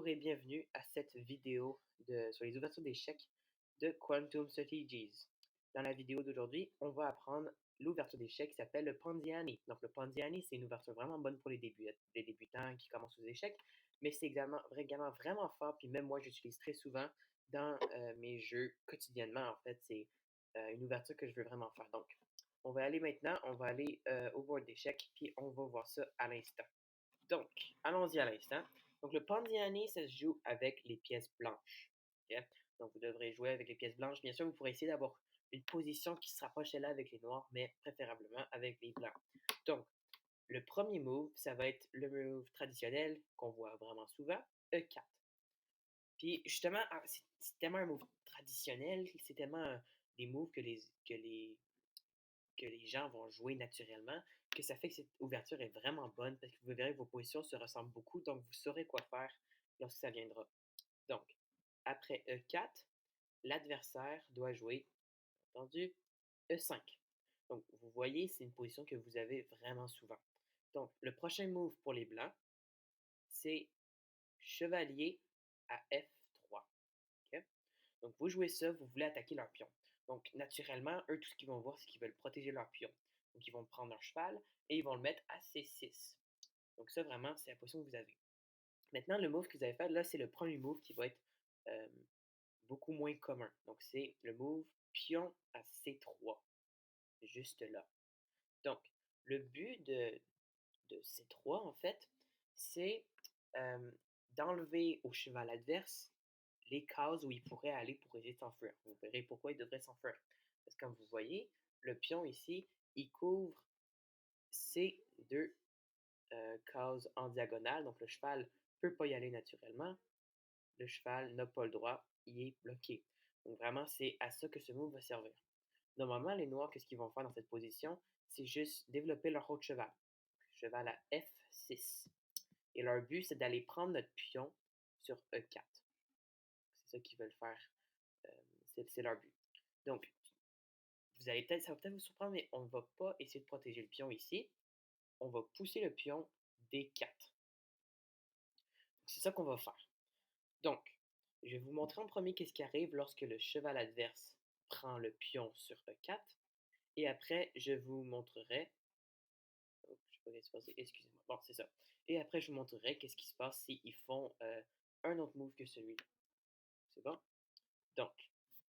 Bonjour et bienvenue à cette vidéo sur les ouvertures d'échecs de Quantum Strategies. Dans la vidéo d'aujourd'hui, on va apprendre l'ouverture d'échecs qui s'appelle le Ponziani. Donc le Ponziani, c'est une ouverture vraiment bonne pour les débutants qui commencent aux échecs, mais c'est également vraiment fort, puis même moi j'utilise très souvent dans mes jeux quotidiennement. En fait, c'est une ouverture que je veux vraiment faire. Donc, on va aller au board d'échecs, puis on va voir ça à l'instant. Donc, allons-y à l'instant. Donc, le Pondiani, ça se joue avec les pièces blanches. Ok? Donc, vous devrez jouer avec les pièces blanches. Bien sûr, vous pourrez essayer d'avoir une position qui se rapproche là avec les noirs, mais préférablement avec les blancs. Donc, le premier move, ça va être le move traditionnel qu'on voit vraiment souvent, E4. Puis, justement, c'est tellement un move traditionnel, c'est tellement des moves que les gens vont jouer naturellement, que ça fait que cette ouverture est vraiment bonne parce que vous verrez que vos positions se ressemblent beaucoup, donc vous saurez quoi faire lorsque ça viendra. Donc, après E4, l'adversaire doit jouer, entendu, E5. Donc, vous voyez, c'est une position que vous avez vraiment souvent. Donc, le prochain move pour les blancs, c'est chevalier à F3. Ok? Donc, vous jouez ça, vous voulez attaquer leur pion. Donc, naturellement, eux, tout ce qu'ils vont voir, c'est qu'ils veulent protéger leur pion. Donc, ils vont prendre leur cheval et ils vont le mettre à C6. Donc, ça, vraiment, c'est la position que vous avez. Maintenant, le move que vous avez fait, là, c'est le premier move qui va être euh, beaucoup moins commun. Donc, c'est le move pion à C3, juste là. Donc, le but de C3, en fait, c'est euh, d'enlever au cheval adverse les cases où il pourrait aller pour essayer de s'enfuir. Vous verrez pourquoi il devrait s'enfuir. Parce que comme vous voyez, le pion ici, il couvre ces deux cases en diagonale. Donc le cheval ne peut pas y aller naturellement. Le cheval n'a pas le droit, il est bloqué. Donc vraiment, c'est à ça que ce move va servir. Normalement, les noirs, qu'est-ce qu'ils vont faire dans cette position? C'est juste développer leur autre cheval. Cheval à F6. Et leur but, c'est d'aller prendre notre pion sur E4. C'est ça qu'ils veulent faire. C'est leur but. Donc, ça va peut-être vous surprendre, mais on ne va pas essayer de protéger le pion ici. On va pousser le pion D4. C'est ça qu'on va faire. Donc, je vais vous montrer en premier qu'est-ce qui arrive lorsque le cheval adverse prend le pion sur E4. Et après, je vous montrerai. Oh, je sais pas ce qui se passe. Excusez-moi. Bon, c'est ça. Et après, je vous montrerai qu'est-ce qui se passe s'ils font un autre move que celui-là. C'est bon? Donc,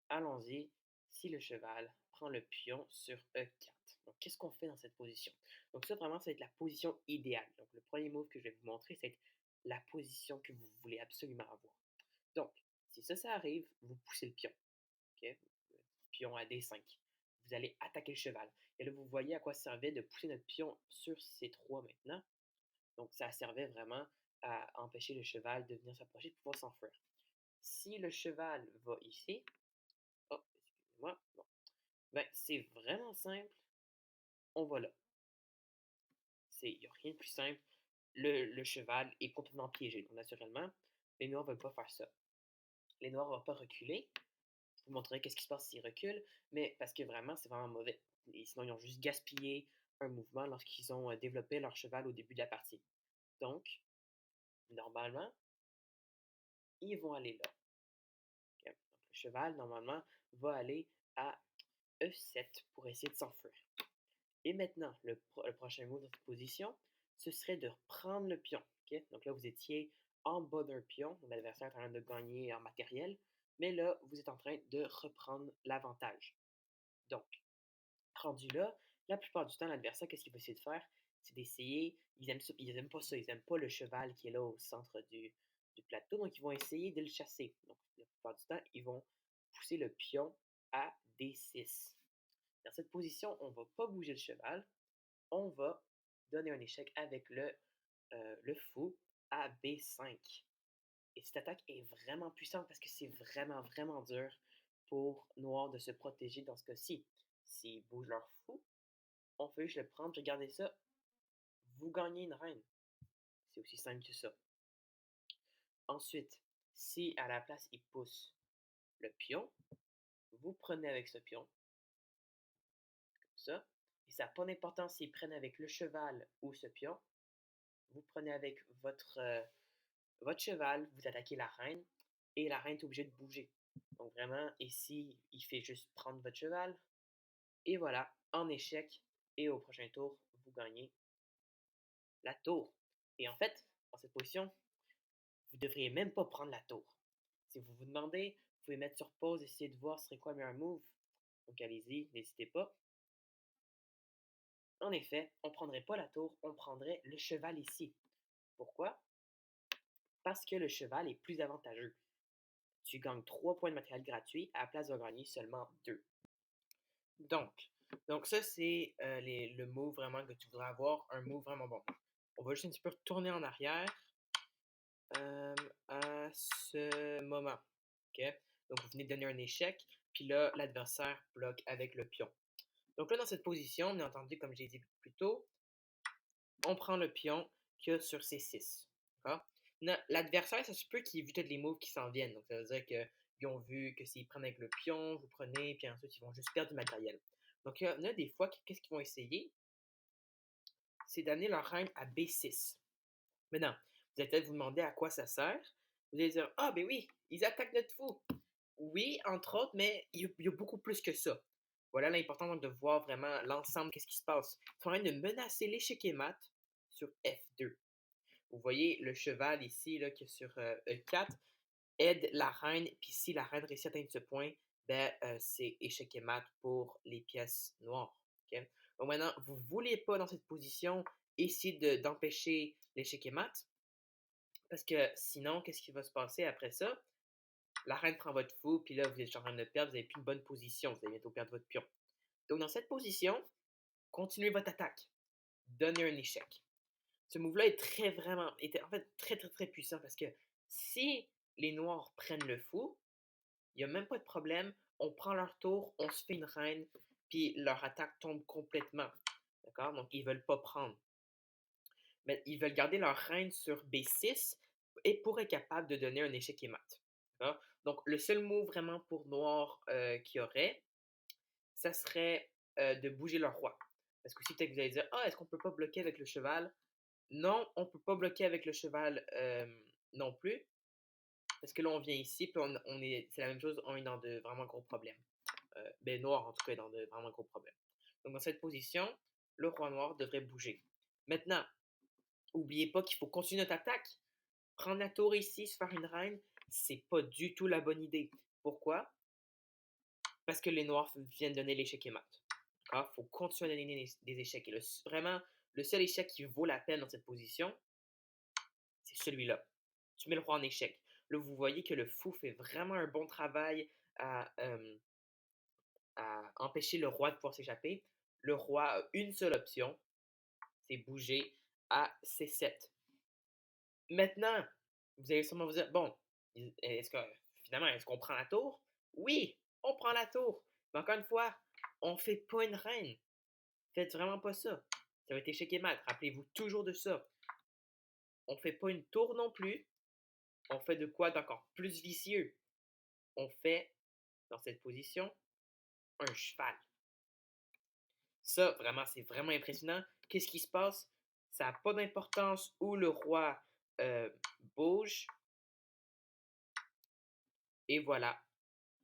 allons-y. Si le cheval prend le pion sur E4. Donc, qu'est-ce qu'on fait dans cette position? Donc, ça, vraiment, ça va être la position idéale. Donc, le premier move que je vais vous montrer, c'est la position que vous voulez absolument avoir. Donc, si ça arrive, vous poussez le pion. Ok? Pion à D5. Vous allez attaquer le cheval. Et là, vous voyez à quoi ça servait de pousser notre pion sur C3 maintenant. Donc, ça servait vraiment à empêcher le cheval de venir s'approcher de pouvoir s'enfuir. Si le cheval va ici, oh, excusez-moi, bon, ben, c'est vraiment simple, on va là. Il n'y a rien de plus simple. Le cheval est complètement piégé. Donc, naturellement, les noirs ne veulent pas faire ça. Les noirs ne vont pas reculer. Je vous montrerai qu'est-ce qui se passe s'ils reculent, mais parce que vraiment, c'est vraiment mauvais. Et sinon, ils ont juste gaspillé un mouvement lorsqu'ils ont développé leur cheval au début de la partie. Donc, normalement, ils vont aller là. Okay? Donc, le cheval, normalement, va aller à E7 pour essayer de s'enfuir. Et maintenant, le prochain mot dans cette position, ce serait de reprendre le pion. Okay? Donc là, vous étiez en bas d'un pion, l'adversaire est en train de gagner en matériel, mais là, vous êtes en train de reprendre l'avantage. Donc, rendu là, la plupart du temps, l'adversaire, qu'est-ce qu'il va essayer de faire? C'est d'essayer, ils aiment pas ça, ils aiment pas le cheval qui est là au centre du plateau, donc ils vont essayer de le chasser. Donc, la plupart du temps, ils vont pousser le pion à D6. Dans cette position, on ne va pas bouger le cheval, on va donner un échec avec le fou à B5. Et cette attaque est vraiment puissante parce que c'est vraiment, vraiment dur pour Noir de se protéger dans ce cas-ci. S'ils bougent leur fou, on fait juste le prendre, regardez ça, vous gagnez une reine. C'est aussi simple que ça. Ensuite, si à la place ils poussent le pion, vous prenez avec ce pion, comme ça, et ça n'a pas d'importance s'ils prennent avec le cheval ou ce pion, vous prenez avec votre cheval, vous attaquez la reine, et la reine est obligée de bouger. Donc vraiment, ici, il fait juste prendre votre cheval, et voilà, en échec, et au prochain tour, vous gagnez la tour. Et en fait, dans cette position, vous ne devriez même pas prendre la tour. Si vous vous demandez, vous pouvez mettre sur pause, essayer de voir ce serait quoi le meilleur move. Donc allez-y, n'hésitez pas. En effet, on ne prendrait pas la tour, on prendrait le cheval ici. Pourquoi? Parce que le cheval est plus avantageux. Tu gagnes 3 points de matériel gratuit à la place de gagner seulement 2. Donc, donc ça, c'est le move vraiment que tu voudrais avoir, un move vraiment bon. On va juste un petit peu retourner en arrière à ce moment. OK? Donc, vous venez de donner un échec, puis là, l'adversaire bloque avec le pion. Donc là, dans cette position, bien entendu, comme j'ai dit plus tôt, on prend le pion qu'il y a sur C6. L'adversaire, ça se peut qu'il ait vu tous les moves qui s'en viennent. Donc, ça veut dire qu'ils ont vu que s'ils prennent avec le pion, vous prenez, puis ensuite, ils vont juste perdre du matériel. Donc, il y en a des fois, qu'est-ce qu'ils vont essayer? C'est d'amener leur reine à B6. Maintenant, vous allez peut-être vous demander à quoi ça sert. Vous allez dire, ah, ben oui, ils attaquent notre fou. Oui, entre autres, mais il y a beaucoup plus que ça. Voilà l'important donc de voir vraiment l'ensemble, qu'est-ce qui se passe. Ils sont en train de menacer l'échec et mat sur F2. Vous voyez le cheval ici, là, qui est sur E4, aide la reine, puis si la reine réussit à atteindre ce point, ben, c'est échec et mat pour les pièces noires. OK? Donc maintenant, vous ne voulez pas dans cette position essayer d'empêcher l'échec et mat, parce que sinon, qu'est-ce qui va se passer après ça? La reine prend votre fou, puis là, vous êtes en train de perdre, vous n'avez plus une bonne position, vous allez bientôt perdre votre pion. Donc dans cette position, continuez votre attaque. Donnez un échec. Ce move-là était en fait très très très puissant parce que si les noirs prennent le fou, il n'y a même pas de problème, on prend leur tour, on se fait une reine, puis leur attaque tombe complètement. D'accord? Donc ils ne veulent pas prendre. Mais ils veulent garder leur reine sur B6 et pour être capable de donner un échec et mat. D'accord? Donc le seul move vraiment pour noir qu'il y aurait, ça serait de bouger leur roi. Parce que si peut-être que vous allez dire, ah, est-ce qu'on peut pas bloquer avec le cheval? Non, on peut pas bloquer avec le cheval non plus. Parce que là, on vient ici, puis c'est la même chose, on est dans de vraiment gros problèmes. Ben, noir, en tout cas, est dans de vraiment gros problèmes. Donc, dans cette position, le roi noir devrait bouger. Maintenant, n'oubliez pas qu'il faut continuer notre attaque. Prendre la tour ici, se faire une reine, c'est pas du tout la bonne idée. Pourquoi? Parce que les noirs viennent donner l'échec et mat. Il faut continuer à donner des échecs. Et vraiment, le seul échec qui vaut la peine dans cette position, c'est celui-là. Tu mets le roi en échec. Là, vous voyez que le fou fait vraiment un bon travail à empêcher le roi de pouvoir s'échapper. Le roi a une seule option, c'est bouger à C7. Maintenant, vous allez sûrement vous dire, bon, est-ce qu'on prend la tour? Oui, on prend la tour. Mais encore une fois, on ne fait pas une reine. Faites vraiment pas ça. Ça va être échec et mat. Rappelez-vous toujours de ça. On ne fait pas une tour non plus. On fait de quoi d'encore plus vicieux. On fait, dans cette position, un cheval. Ça, vraiment, c'est vraiment impressionnant. Qu'est-ce qui se passe? Ça n'a pas d'importance où le roi euh, bouge. Et voilà,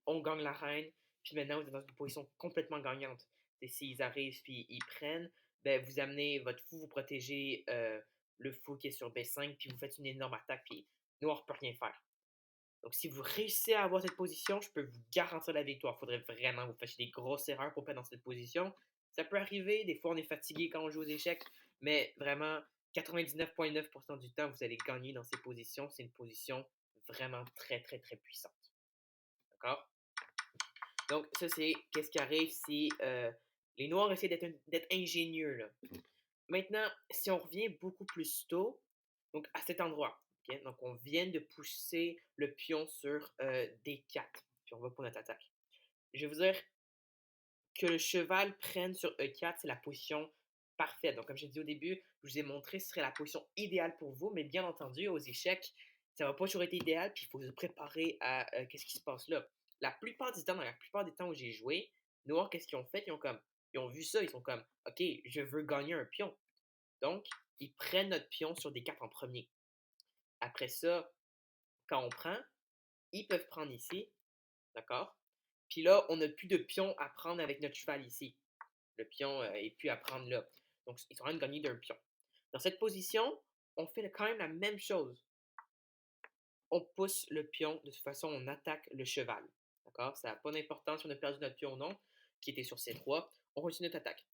on gagne la reine. Puis maintenant, vous êtes dans une position complètement gagnante. Et s'ils arrivent puis ils prennent, ben, vous amenez votre fou, vous protégez le fou qui est sur B5, puis vous faites une énorme attaque, puis noir ne peut rien faire. Donc, si vous réussissez à avoir cette position, je peux vous garantir la victoire. Il faudrait vraiment que vous fassiez des grosses erreurs pour perdre dans cette position. Ça peut arriver, des fois on est fatigué quand on joue aux échecs, mais vraiment, 99,9% du temps, vous allez gagner dans ces positions. C'est une position vraiment très, très, très puissante. D'accord? Donc, ça, c'est qu'est-ce qui arrive si les Noirs essaient d'être ingénieux. Là. Maintenant, si on revient beaucoup plus tôt, donc à cet endroit, ok, donc on vient de pousser le pion sur D4, puis on va pour notre attaque. Je vais vous dire que le cheval prenne sur E4, c'est la position parfaite. Donc, comme j'ai dit au début, je vous ai montré ce serait la position idéale pour vous, mais bien entendu, aux échecs, ça va pas toujours être idéal, puis il faut se préparer à qu'est-ce qui se passe là. La plupart du temps, dans la plupart des temps où j'ai joué, Noir, qu'est-ce qu'ils ont fait? Ils ont vu ça, ils sont comme, OK, je veux gagner un pion. Donc, ils prennent notre pion sur des cartes en premier. Après ça, quand on prend, ils peuvent prendre ici, d'accord? Puis là, on n'a plus de pion à prendre avec notre cheval ici. Le pion est plus à prendre là. Donc, ils sont en train de gagner d'un pion. Dans cette position, on fait quand même la même chose. On pousse le pion, de toute façon, on attaque le cheval. D'accord? Ça n'a pas d'importance si on a perdu notre pion ou non, qui était sur C3. On continue notre attaque.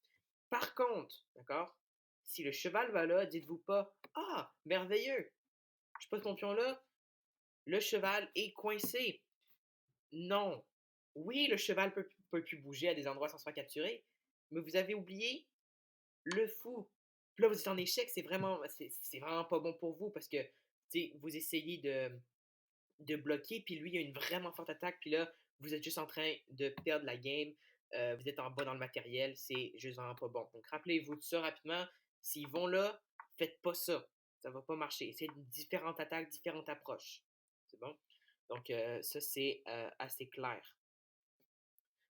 Par contre, d'accord? Si le cheval va là, dites-vous pas ah, merveilleux, je pose mon pion là, le cheval est coincé. Non. Oui, le cheval peut plus bouger à des endroits sans se faire capturer, mais vous avez oublié le fou. Puis là, vous êtes en échec, c'est vraiment pas bon pour vous parce que vous essayez de bloquer, puis lui, il a une vraiment forte attaque, puis là, vous êtes juste en train de perdre la game, vous êtes en bas dans le matériel, c'est juste vraiment pas bon. Donc, rappelez-vous de ça rapidement. S'ils vont là, faites pas ça. Ça va pas marcher. C'est différentes attaques, différentes approches. C'est bon? Donc, ça, c'est assez clair.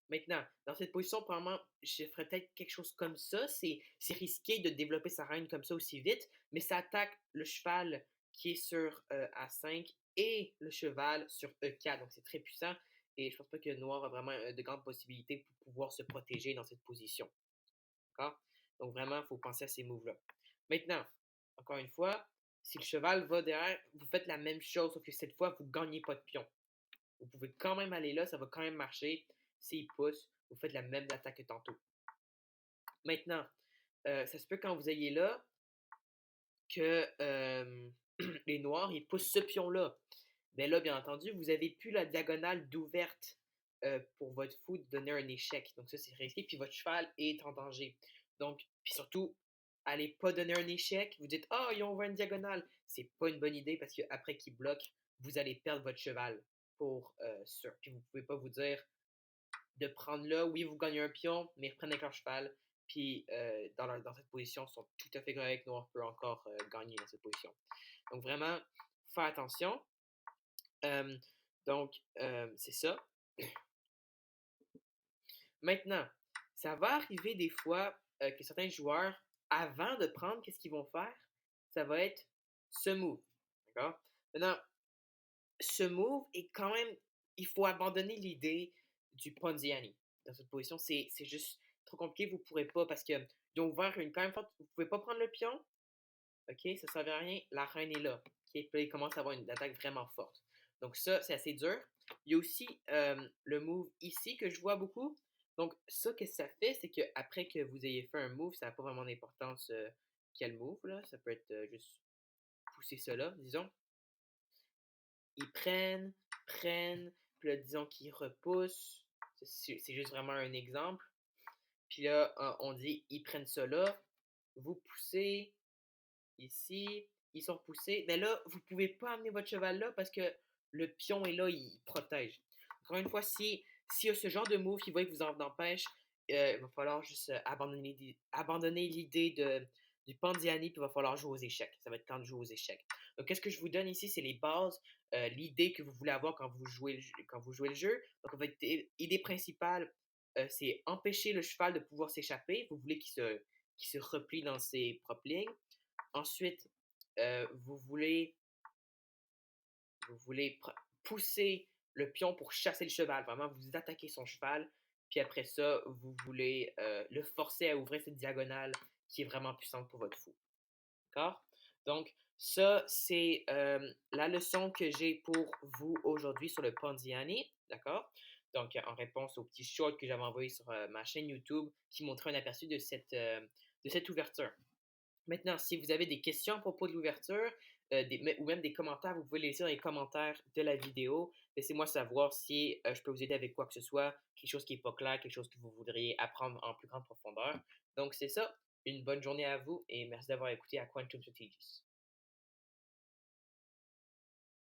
Maintenant, dans cette position, probablement, je ferais peut-être quelque chose comme ça. C'est risqué de développer sa reine comme ça aussi vite, mais ça attaque le cheval qui est sur A5 et le cheval sur E4. Donc, c'est très puissant. Et je pense pas que Noir a vraiment de grandes possibilités pour pouvoir se protéger dans cette position. D'accord? Donc, vraiment, il faut penser à ces moves-là. Maintenant, encore une fois, si le cheval va derrière, vous faites la même chose, sauf que cette fois, vous ne gagnez pas de pion. Vous pouvez quand même aller là, ça va quand même marcher. S'il pousse, vous faites la même attaque que tantôt. Maintenant, ça se peut quand vous ayez là que les noirs, ils poussent ce pion-là. Mais là, bien entendu, vous n'avez plus la diagonale d'ouverte pour votre fou de donner un échec. Donc ça, c'est risqué. Puis votre cheval est en danger. Donc, puis surtout, allez pas donner un échec. Vous dites, ah, oh, ils ont ouvert une diagonale. C'est pas une bonne idée parce qu'après qu'ils bloquent, vous allez perdre votre cheval pour sûr. Puis vous pouvez pas vous dire de prendre là, oui, vous gagnez un pion, mais ils reprennent avec leur cheval. Puis dans cette position, ils sont tout à fait corrects. Noir peut encore gagner dans cette position. Donc vraiment, faire attention. Euh, donc, c'est ça. Maintenant, ça va arriver des fois que certains joueurs, avant de prendre, qu'est-ce qu'ils vont faire? Ça va être ce move. D'accord? Maintenant, ce move est quand même. Il faut abandonner l'idée du Ponziani. Dans cette position, c'est juste trop compliqué. Vous ne pourrez pas parce qu'ils ont ouvert une quand même forte. Vous ne pouvez pas prendre le pion. OK, ça ne servait à rien. La reine est là. OK, puis il commence à avoir une attaque vraiment forte. Donc ça, c'est assez dur. Il y a aussi le move ici que je vois beaucoup. Donc ça, qu'est-ce que ça fait? C'est qu'après que vous ayez fait un move, ça n'a pas vraiment d'importance quel move. Là. Ça peut être juste pousser cela, disons. Ils prennent, puis là, disons qu'ils repoussent. C'est juste vraiment un exemple. Puis là, on dit ils prennent ça là. Vous poussez, ici, ils sont repoussés. Mais là, vous ne pouvez pas amener votre cheval là parce que le pion est là, il protège. Encore une fois, s'il y a ce genre de move qui va vous en empêche, il va falloir juste abandonner l'idée du Pandiani, puis il va falloir jouer aux échecs. Ça va être temps de jouer aux échecs. Donc, qu'est-ce que je vous donne ici? C'est les bases, l'idée que vous voulez avoir quand vous jouez le jeu. Donc, votre idée principale, c'est empêcher le cheval de pouvoir s'échapper. Vous voulez qu'il se replie dans ses propres lignes. Ensuite, vous voulez pousser le pion pour chasser le cheval. Vraiment, vous attaquez son cheval. Puis après ça, vous voulez le forcer à ouvrir cette diagonale qui est vraiment puissante pour votre fou. D'accord? Donc, ça, c'est la leçon que j'ai pour vous aujourd'hui sur le Ponziani. D'accord? Donc, en réponse au petit short que j'avais envoyé sur ma chaîne YouTube qui montrait un aperçu de cette ouverture. Maintenant, si vous avez des questions à propos de l'ouverture ou même des commentaires, vous pouvez les laisser dans les commentaires de la vidéo. Laissez-moi savoir si je peux vous aider avec quoi que ce soit, quelque chose qui n'est pas clair, quelque chose que vous voudriez apprendre en plus grande profondeur. Donc, c'est ça. Une bonne journée à vous et merci d'avoir écouté à Quantum Strategies.